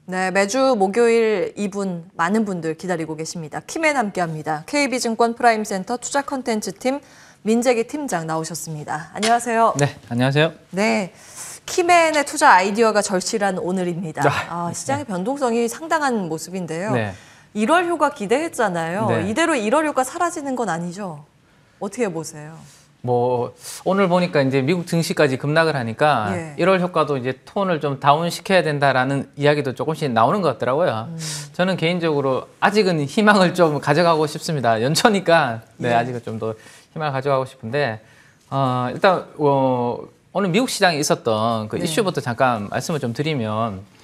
네, 매주 목요일 이분 많은 분들 기다리고 계십니다. 킴앤 함께합니다. KB증권 프라임센터 투자 컨텐츠팀 민재기 팀장 나오셨습니다. 안녕하세요. 네, 안녕하세요. 네, 킴앤의 투자 아이디어가 절실한 오늘입니다. 시장의 변동성이 상당한 모습인데요. 네. 1월 효과 기대했잖아요. 네. 이대로 1월 효과 사라지는 건 아니죠? 어떻게 보세요? 오늘 보니까 이제 미국 증시까지 급락을 하니까 1월 효과도 이제 톤을 좀 다운 시켜야 된다라는 이야기도 조금씩 나오는 것 같더라고요. 저는 개인적으로 아직은 희망을 좀 가져가고 싶습니다. 연초니까 아직은 좀 더 희망을 가져가고 싶은데 일단 오늘 미국 시장에 있었던 그 이슈부터 잠깐 말씀을 좀 드리면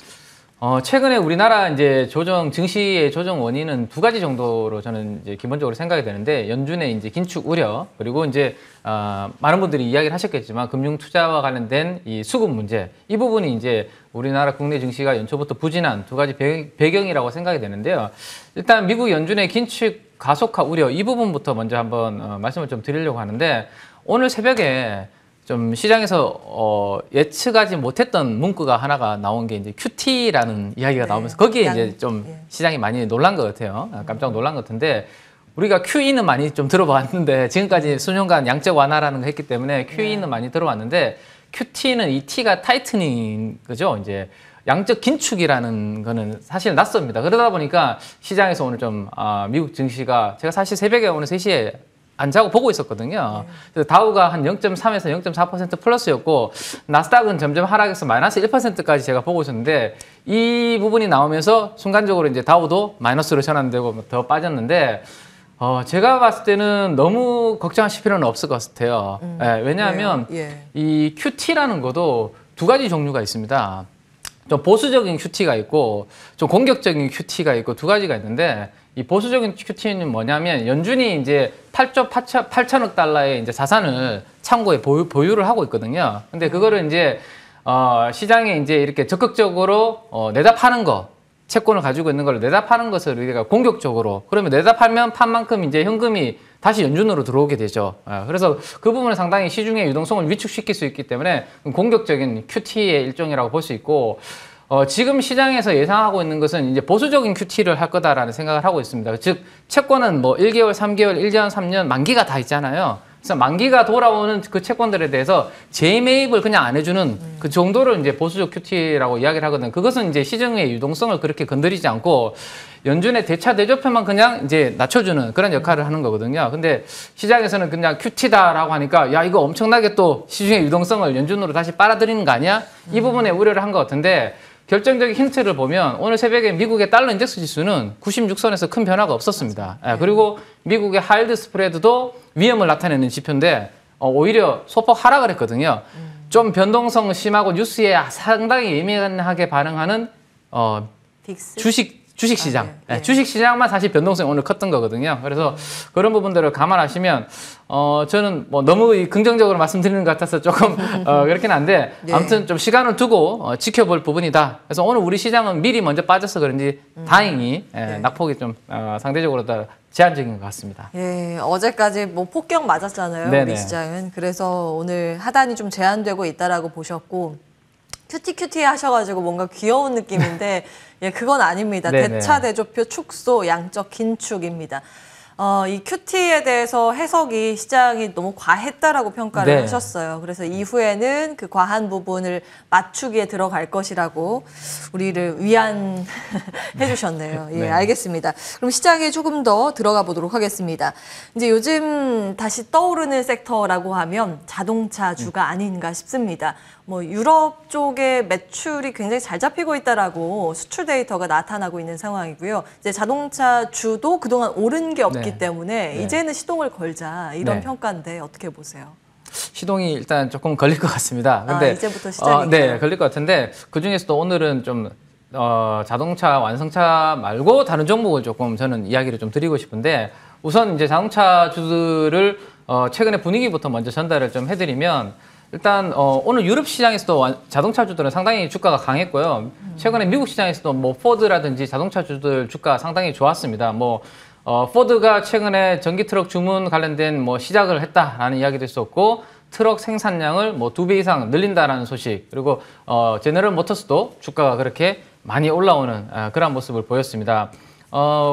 최근에 우리나라 이제 증시의 조정 원인은 두 가지 정도로 저는 이제 기본적으로 생각이 되는데, 연준의 이제 긴축 우려, 그리고 이제 많은 분들이 이야기를 하셨겠지만 금융 투자와 관련된 이 수급 문제, 이 부분이 이제 우리나라 국내 증시가 연초부터 부진한 두 가지 배경이라고 생각이 되는데요. 일단 미국 연준의 긴축 가속화 우려, 이 부분부터 먼저 한번 말씀을 좀 드리려고 하는데, 오늘 새벽에 좀 시장에서 예측하지 못했던 문구가 하나가 나온 게 이제 QT라는 이야기가 나오면서 거기에 이제 좀 시장이 많이 놀란 것 같아요. 깜짝 놀란 것 같은데, 우리가 QE는 많이 좀 들어봤는데 지금까지 수년간 양적 완화라는 거 했기 때문에 QE는 많이 들어봤는데, QT는 이 T가 타이트닝 그죠? 이제 양적 긴축이라는 거는 사실 낯섭니다. 그러다 보니까 시장에서 오늘 좀 미국 증시가, 제가 사실 새벽에 오늘 3시에 안 자고 보고 있었거든요. 그래서 다우가 한 0.3에서 0.4% 플러스였고, 나스닥은 점점 하락해서 마이너스 1%까지 제가 보고 있었는데, 이 부분이 나오면서 순간적으로 이제 다우도 마이너스로 전환되고 더 빠졌는데, 제가 봤을 때는 너무 걱정하실 필요는 없을 것 같아요. 왜냐하면 이 QT라는 것도 두 가지 종류가 있습니다. 좀 보수적인 QT가 있고 좀 공격적인 QT가 있고 두 가지가 있는데, 이 보수적인 QT는 뭐냐면 연준이 이제 8조 8천억 달러의 이제 자산을 창고에 보유를 하고 있거든요. 근데 그거를 이제 시장에 이제 이렇게 적극적으로 내다 파는 거, 채권을 가지고 있는 걸 내다 파는 것을 우리가 공격적으로, 그러면 내다 팔면 판 만큼 이제 현금이 다시 연준으로 들어오게 되죠. 그래서 그 부분은 상당히 시중의 유동성을 위축시킬 수 있기 때문에 공격적인 QT의 일종이라고 볼 수 있고, 지금 시장에서 예상하고 있는 것은 이제 보수적인 QT를 할 거다라는 생각을 하고 있습니다. 즉, 채권은 뭐 1개월, 3개월, 1년, 3년 만기가 다 있잖아요. 그래서 만기가 돌아오는 그 채권들에 대해서 재매입을 그냥 안 해주는 그 정도를 이제 보수적 QT라고 이야기를 하거든요. 그것은 이제 시장의 유동성을 그렇게 건드리지 않고 연준의 대차 대조표만 그냥 이제 낮춰주는 그런 역할을 하는 거거든요. 근데 시장에서는 그냥 QT다라고 하니까 야, 이거 엄청나게 또 시중의 유동성을 연준으로 다시 빨아들이는 거 아니야? 이 부분에 우려를 한 것 같은데, 결정적인 힌트를 보면 오늘 새벽에 미국의 달러 인덱스 지수는 96선에서 큰 변화가 없었습니다. 그리고 미국의 하이드 스프레드도 위험을 나타내는 지표인데 오히려 소폭 하락을 했거든요. 좀 변동성 심하고 뉴스에 상당히 예민하게 반응하는 주식 시장, 주식 시장만 사실 변동성이 오늘 컸던 거거든요. 그래서 그런 부분들을 감안하시면 저는 뭐 너무 긍정적으로 말씀드리는 것 같아서 조금 그렇긴 한데, 아무튼 좀 시간을 두고 지켜볼 부분이다. 그래서 오늘 우리 시장은 미리 먼저 빠져서 그런지 다행히 낙폭이 좀 상대적으로 더 제한적인 것 같습니다. 어제까지 뭐 폭격 맞았잖아요, 우리 시장은. 그래서 오늘 하단이 좀 제한되고 있다라고 보셨고, 큐티 하셔가지고 뭔가 귀여운 느낌인데 그건 아닙니다. 대차 대조표 축소, 양적 긴축입니다. 이 QT에 대해서 해석이 시장이 너무 과했다라고 평가를 하셨어요. 그래서 이후에는 그 과한 부분을 맞추기에 들어갈 것이라고 우리를 위안해 주셨네요. 알겠습니다. 그럼 시장에 조금 더 들어가 보도록 하겠습니다. 이제 요즘 다시 떠오르는 섹터라고 하면 자동차주가 아닌가 싶습니다. 뭐 유럽 쪽의 매출이 굉장히 잘 잡히고 있다라고 수출 데이터가 나타나고 있는 상황이고요. 이제 자동차주도 그동안 오른 게 없기 때문에 이제는 시동을 걸자, 이런 평가인데 어떻게 보세요? 시동이 일단 조금 걸릴 것 같습니다. 근데 이제부터 시작인가요? 걸릴 것 같은데, 그 중에서도 오늘은 좀 자동차 완성차 말고 다른 종목을 조금 저는 이야기를 좀 드리고 싶은데, 우선 이제 자동차주들을 최근의 분위기부터 먼저 전달을 좀 해드리면, 일단 오늘 유럽 시장에서도 자동차주들은 상당히 주가가 강했고요. 최근에 미국 시장에서도 뭐 포드라든지 자동차주들 주가 상당히 좋았습니다. 뭐 포드가 최근에 전기 트럭 주문 관련된 뭐 시작을 했다라는 이야기도 있었고, 트럭 생산량을 뭐 2배 이상 늘린다라는 소식, 그리고 제너럴 모터스도 주가가 그렇게 많이 올라오는 그런 모습을 보였습니다.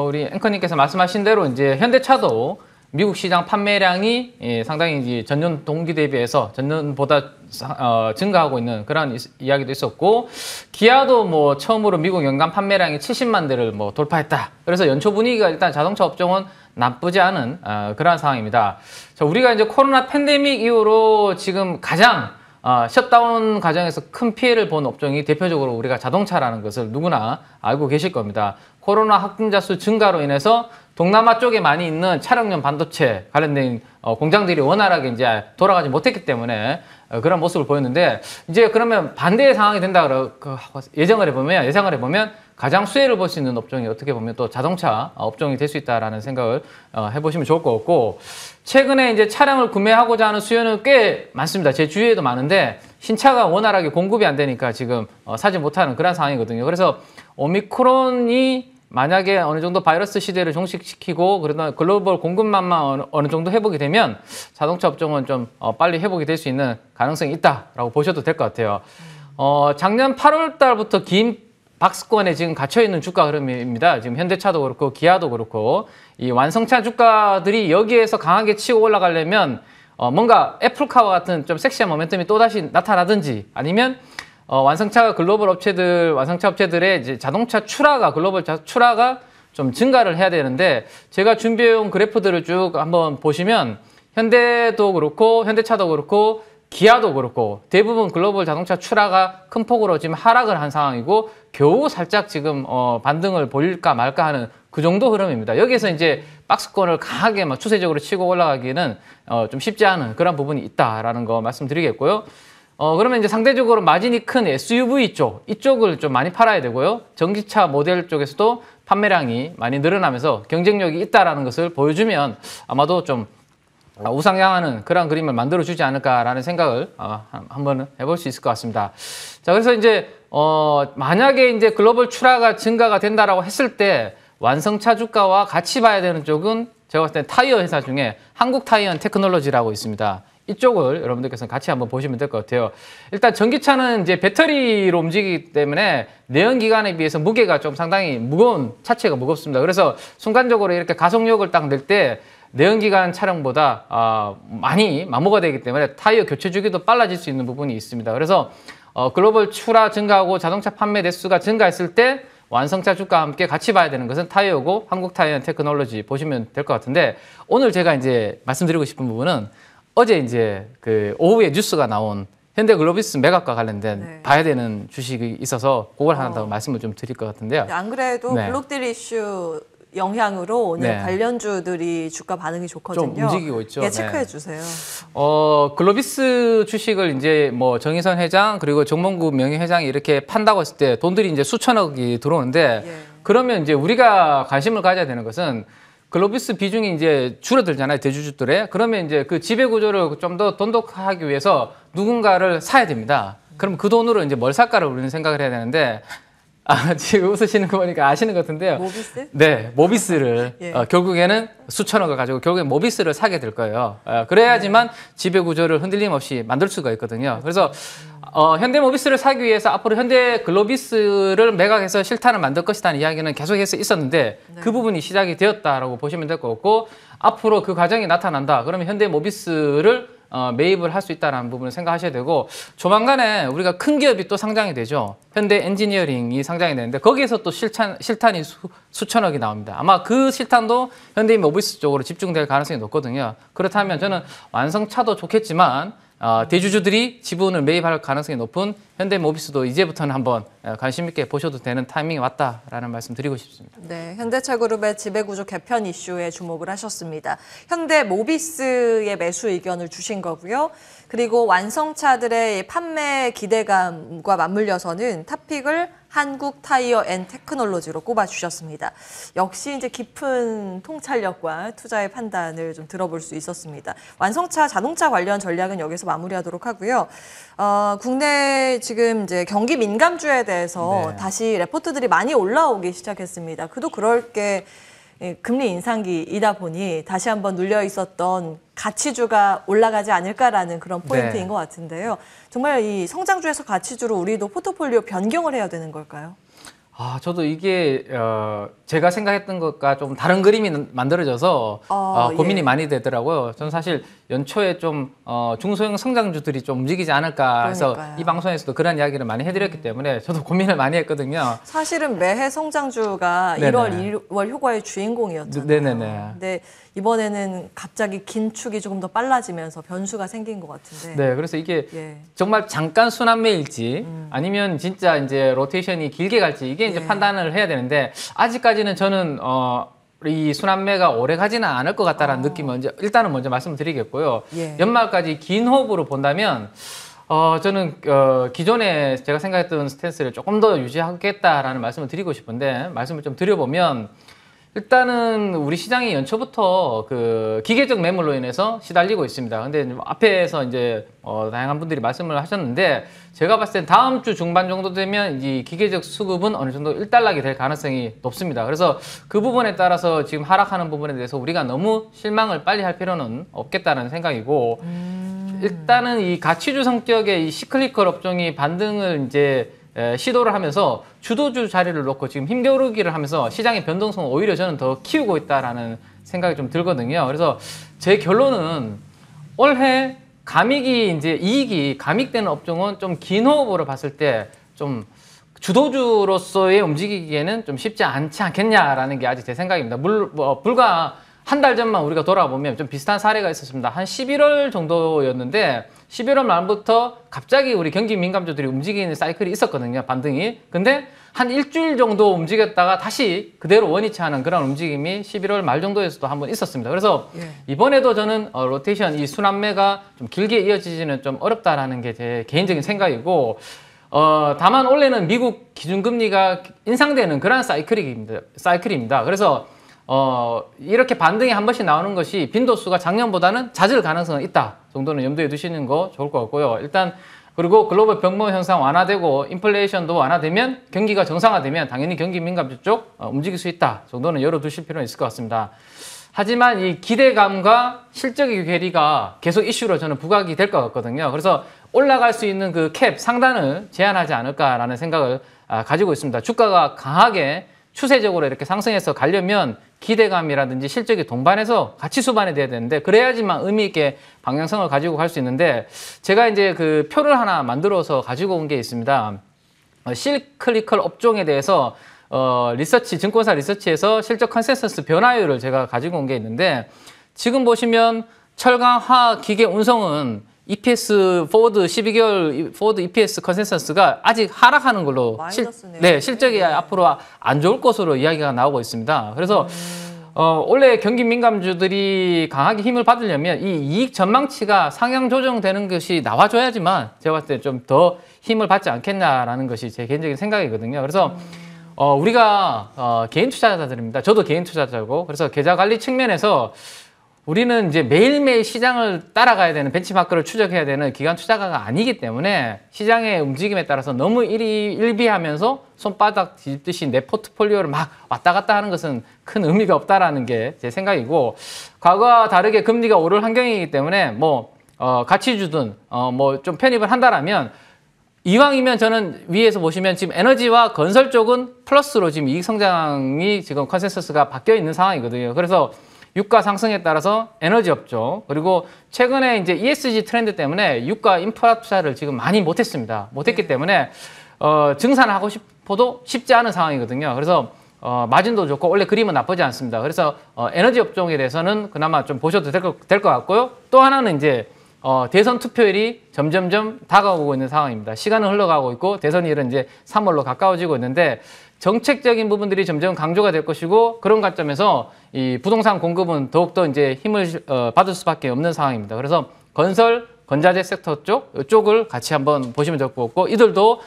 우리 앵커님께서 말씀하신 대로 이제 현대차도 미국 시장 판매량이 상당히 이제 전년 동기 대비해서 전년보다 증가하고 있는 그런 이야기도 있었고, 기아도 뭐 처음으로 미국 연간 판매량이 70만 대를 뭐 돌파했다. 그래서 연초 분위기가 일단 자동차 업종은 나쁘지 않은 그러한 상황입니다. 자, 우리가 이제 코로나 팬데믹 이후로 지금 가장 셧다운 과정에서 큰 피해를 본 업종이 대표적으로 우리가 자동차라는 것을 누구나 알고 계실 겁니다. 코로나 확진자 수 증가로 인해서 동남아 쪽에 많이 있는 차량용 반도체 관련된 공장들이 원활하게 이제 돌아가지 못했기 때문에 그런 모습을 보였는데, 이제 그러면 반대의 상황이 된다 예상을 해보면 가장 수혜를 볼 수 있는 업종이 어떻게 보면 또 자동차 업종이 될 수 있다라는 생각을 해보시면 좋을 것 같고, 최근에 이제 차량을 구매하고자 하는 수요는 꽤 많습니다. 제 주위에도 많은데 신차가 원활하게 공급이 안 되니까 지금 사지 못하는 그런 상황이거든요. 그래서 오미크론이 만약에 어느 정도 바이러스 시대를 종식시키고 그러다 글로벌 공급망만 어느 정도 회복이 되면 자동차 업종은 좀 빨리 회복이 될 수 있는 가능성이 있다라고 보셔도 될 것 같아요. 작년 8월 달부터 긴 박스권에 지금 갇혀있는 주가 흐름입니다. 지금 현대차도 그렇고 기아도 그렇고 이 완성차 주가들이 여기에서 강하게 치고 올라가려면 뭔가 애플카와 같은 좀 섹시한 모멘텀이 또다시 나타나든지, 아니면 완성차 업체들의 이제 자동차 출하가, 글로벌 출하가 좀 증가를 해야 되는데, 제가 준비해온 그래프들을 쭉 한번 보시면 현대도 그렇고 현대차도 그렇고 기아도 그렇고 대부분 글로벌 자동차 출하가 큰 폭으로 지금 하락을 한 상황이고, 겨우 살짝 지금 반등을 보일까 말까 하는 그 정도 흐름입니다. 여기에서 이제 박스권을 강하게 막 추세적으로 치고 올라가기는 좀 쉽지 않은 그런 부분이 있다라는 거 말씀드리겠고요. 그러면 이제 상대적으로 마진이 큰 SUV 이쪽을 좀 많이 팔아야 되고요. 전기차 모델 쪽에서도 판매량이 많이 늘어나면서 경쟁력이 있다라는 것을 보여주면 아마도 좀 우상향하는 그런 그림을 만들어주지 않을까라는 생각을 한번 해볼 수 있을 것 같습니다. 자, 그래서 이제 만약에 이제 글로벌 출하가 증가가 된다라고 했을 때 완성차 주가와 같이 봐야 되는 쪽은 제가 봤을 때 타이어 회사 중에 한국타이어&테크놀로지라고 있습니다. 이쪽을 여러분들께서 같이 한번 보시면 될 것 같아요. 일단 전기차는 이제 배터리로 움직이기 때문에 내연기관에 비해서 무게가 좀 상당히 무거운, 차체가 무겁습니다. 그래서 순간적으로 이렇게 가속력을 딱 낼 때 내연기관 차량보다 많이 마모가 되기 때문에 타이어 교체 주기도 빨라질 수 있는 부분이 있습니다. 그래서 글로벌 출하 증가하고 자동차 판매 대수가 증가했을 때 완성차 주가와 함께 같이 봐야 되는 것은 타이어고 한국타이어&테크놀로지 보시면 될 것 같은데, 오늘 제가 이제 말씀드리고 싶은 부분은 어제 이제 그 오후에 뉴스가 나온 현대글로비스 매각과 관련된 봐야 되는 주식이 있어서 그걸 하나 더 말씀을 좀 드릴 것 같은데요. 안 그래도 블록딜 이슈 영향으로 오늘 관련주들이 주가 반응이 좋거든요. 좀 움직이고 있죠. 예, 체크해 주세요. 글로비스 주식을 이제 뭐 정의선 회장 그리고 정몽구 명예회장이 이렇게 판다고 했을 때 돈들이 이제 수천억이 들어오는데, 그러면 이제 우리가 관심을 가져야 되는 것은 글로비스 비중이 이제 줄어들잖아요, 대주주들의. 그러면 이제 그 지배 구조를 좀 더 돈독하기 위해서 누군가를 사야 됩니다. 그럼 그 돈으로 이제 뭘 살까를 우리는 생각을 해야 되는데, 지금 웃으시는 거 보니까 아시는 것 같은데요. 모비스? 네, 모비스를 결국에는 수천억을 가지고 결국엔 모비스를 사게 될 거예요. 그래야지만 지배 구조를 흔들림 없이 만들 수가 있거든요. 그래서 현대모비스를 사기 위해서 앞으로 현대글로비스를 매각해서 실탄을 만들 것이라는 이야기는 계속해서 있었는데 그 부분이 시작이 되었다라고 보시면 될 것 같고, 앞으로 그 과정이 나타난다. 그러면 현대모비스를 매입을 할 수 있다는 부분을 생각하셔야 되고, 조만간에 우리가 큰 기업이 또 상장이 되죠. 현대 엔지니어링이 상장이 되는데 거기에서 또 실탄이 수천억이 나옵니다. 아마 그 실탄도 현대모비스 쪽으로 집중될 가능성이 높거든요. 그렇다면 저는 완성차도 좋겠지만 대주주들이 지분을 매입할 가능성이 높은 현대모비스도 이제부터는 한번 관심 있게 보셔도 되는 타이밍이 왔다라는 말씀 드리고 싶습니다. 네, 현대차그룹의 지배구조 개편 이슈에 주목을 하셨습니다. 현대모비스의 매수 의견을 주신 거고요. 그리고 완성차들의 판매 기대감과 맞물려서는 탑픽을 한국타이어&테크놀로지로 꼽아주셨습니다. 역시 이제 깊은 통찰력과 투자의 판단을 좀 들어볼 수 있었습니다. 완성차, 자동차 관련 전략은 여기서 마무리하도록 하고요. 국내 지금 이제 경기 민감주에 대해서 다시 레포트들이 많이 올라오기 시작했습니다. 그도 그럴 게 금리 인상기이다 보니 다시 한번 눌려 있었던 가치주가 올라가지 않을까라는 그런 포인트인 것 같은데요. 정말 이 성장주에서 가치주로 우리도 포트폴리오 변경을 해야 되는 걸까요? 저도 이게 제가 생각했던 것과 좀 다른 그림이 만들어져서 고민이 많이 되더라고요. 저는 사실 연초에 좀 중소형 성장주들이 좀 움직이지 않을까 해서 이 방송에서도 그런 이야기를 많이 해드렸기 때문에 저도 고민을 많이 했거든요. 사실은 매해 성장주가 네네. 1월, 2월 휴가의 주인공이었잖아요. 네네네. 근데 이번에는 갑자기 긴축이 조금 더 빨라지면서 변수가 생긴 것 같은데. 네, 그래서 이게 정말 잠깐 순환매일지 아니면 진짜 이제 로테이션이 길게 갈지 이게 이제 판단을 해야 되는데 아직까지는 저는 이 순환매가 오래 가지는 않을 것 같다라는 느낌을 일단은 먼저 말씀드리겠고요. 연말까지 긴 호흡으로 본다면 저는 기존에 제가 생각했던 스탠스를 조금 더 유지하겠다라는 말씀을 드리고 싶은데 말씀을 좀 드려보면 일단은 우리 시장이 연초부터 그 기계적 매물로 인해서 시달리고 있습니다. 근데 앞에서 이제 다양한 분들이 말씀을 하셨는데 제가 봤을 땐 다음 주 중반 정도 되면 이 기계적 수급은 어느 정도 일단락이 될 가능성이 높습니다. 그래서 그 부분에 따라서 지금 하락하는 부분에 대해서 우리가 너무 실망을 빨리 할 필요는 없겠다는 생각이고 일단은 이 가치주 성격의 이 시클리컬 업종이 반등을 이제 시도를 하면서 주도주 자리를 놓고 지금 힘겨루기를 하면서 시장의 변동성을 오히려 저는 더 키우고 있다라는 생각이 좀 들거든요. 그래서 제 결론은 올해 감익이 이제 이익이 감익되는 업종은 좀 긴 호흡으로 봤을 때 좀 주도주로서의 움직이기에는 좀 쉽지 않지 않겠냐라는 게 아직 제 생각입니다. 불과 한 달 전만 우리가 돌아보면 좀 비슷한 사례가 있었습니다. 한 11월 정도였는데 11월 말부터 갑자기 우리 경기 민감주들이 움직이는 사이클이 있었거든요. 반등이. 근데 한 일주일 정도 움직였다가 다시 그대로 원위치 하는 그런 움직임이 11월 말 정도에서도 한번 있었습니다. 그래서 이번에도 저는 로테이션 이 순환매가 좀 길게 이어지지는 좀 어렵다라는 게 제 개인적인 생각이고 다만 올해는 미국 기준금리가 인상되는 그런 사이클입니다. 그래서 이렇게 반등이 한 번씩 나오는 것이 빈도수가 작년보다는 잦을 가능성은 있다 정도는 염두에 두시는 거 좋을 것 같고요. 일단 그리고 글로벌 병목 현상 완화되고 인플레이션도 완화되면 경기가 정상화되면 당연히 경기 민감주 쪽 움직일 수 있다 정도는 열어두실 필요는 있을 것 같습니다. 하지만 이 기대감과 실적의 괴리가 계속 이슈로 저는 부각이 될 것 같거든요. 그래서 올라갈 수 있는 그 캡 상단을 제한하지 않을까라는 생각을 가지고 있습니다. 주가가 강하게 추세적으로 이렇게 상승해서 가려면 기대감이라든지 실적이 동반해서 같이 수반이 돼야 되는데 그래야지만 의미 있게 방향성을 가지고 갈 수 있는데 제가 이제 그 표를 하나 만들어서 가지고 온 게 있습니다. 시클리컬 업종에 대해서 증권사 리서치에서 실적 컨센서스 변화율을 제가 가지고 온 게 있는데 지금 보시면 철강, 화학, 기계, 운송은 EPS 포워드 12개월 포워드 EPS 컨센서스가 아직 하락하는 걸로 실적이 앞으로 안 좋을 것으로 이야기가 나오고 있습니다. 그래서 원래 경기 민감주들이 강하게 힘을 받으려면 이 이익 전망치가 상향 조정되는 것이 나와줘야지만 제가 봤을 때 좀 더 힘을 받지 않겠냐라는 것이 제 개인적인 생각이거든요. 그래서 우리가 개인 투자자들입니다. 저도 개인 투자자고 그래서 계좌 관리 측면에서 우리는 이제 매일매일 시장을 따라가야 되는 벤치마크를 추적해야 되는 기관 투자가가 아니기 때문에 시장의 움직임에 따라서 너무 일비하면서 손바닥 뒤집듯이 내 포트폴리오를 막 왔다 갔다 하는 것은 큰 의미가 없다라는 게 제 생각이고 과거와 다르게 금리가 오를 환경이기 때문에 가치주든 좀 편입을 한다라면 이왕이면 저는 위에서 보시면 지금 에너지와 건설 쪽은 플러스로 지금 이익 성장이 지금 컨센서스가 바뀌어 있는 상황이거든요. 그래서 유가 상승에 따라서 에너지 업종 그리고 최근에 이제 ESG 트렌드 때문에 유가 인프라 투자를 지금 많이 못했습니다. 못했기 때문에 증산을 하고 싶어도 쉽지 않은 상황이거든요. 그래서 마진도 좋고 원래 그림은 나쁘지 않습니다. 그래서 에너지 업종에 대해서는 그나마 좀 보셔도 될 것 같고요. 또 하나는 이제 대선 투표일이 점점점 다가오고 있는 상황입니다. 시간은 흘러가고 있고 대선일은 이제 3월로 가까워지고 있는데 정책적인 부분들이 점점 강조가 될 것이고 그런 관점에서 이 부동산 공급은 더욱더 이제 힘을 받을 수밖에 없는 상황입니다. 그래서 건설, 건자재 섹터 쪽을 같이 한번 보시면 될 것 같고 이들도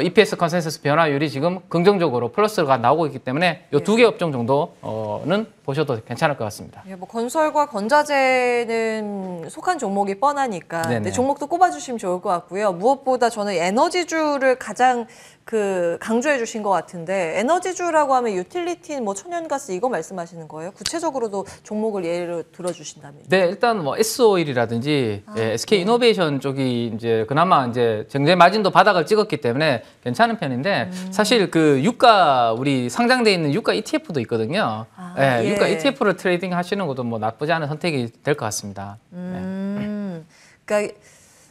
EPS 컨센서스 변화율이 지금 긍정적으로 플러스가 나오고 있기 때문에 이 두 개 업종 정도는 보셔도 괜찮을 것 같습니다. 건설과 건자재는 속한 종목이 뻔하니까 근데 종목도 꼽아주시면 좋을 것 같고요. 무엇보다 저는 에너지주를 가장 강조해 주신 것 같은데 에너지주라고 하면 유틸리티, 천연가스 이거 말씀하시는 거예요? 구체적으로도 종목을 예로 들어주신다면? 네, 일단 S-오일이라든지 SK 이노베이션 쪽이 이제 그나마 이제 경제 마진도 바닥을 찍었기 때문에 게 괜찮은 편인데 사실 그 유가 우리 상장돼 있는 유가 ETF도 있거든요. 예, 유가 ETF로 트레이딩 하시는 것도 뭐 나쁘지 않은 선택이 될 것 같습니다. 그러니까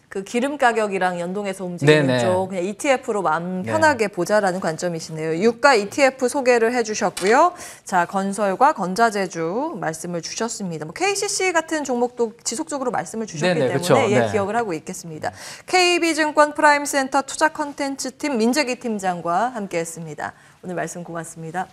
그 기름 가격이랑 연동해서 움직이는 네네. 쪽 그냥 ETF로 마음 편하게 보자라는 관점이시네요. 유가 ETF 소개를 해주셨고요. 자, 건설과 건자재주 말씀을 주셨습니다. 뭐 KCC 같은 종목도 지속적으로 말씀을 주셨기 네네, 때문에 그쵸. 예, 네. 기억을 하고 있겠습니다. KB증권 프라임센터 투자 컨텐츠팀 민재기 팀장과 함께했습니다. 오늘 말씀 고맙습니다.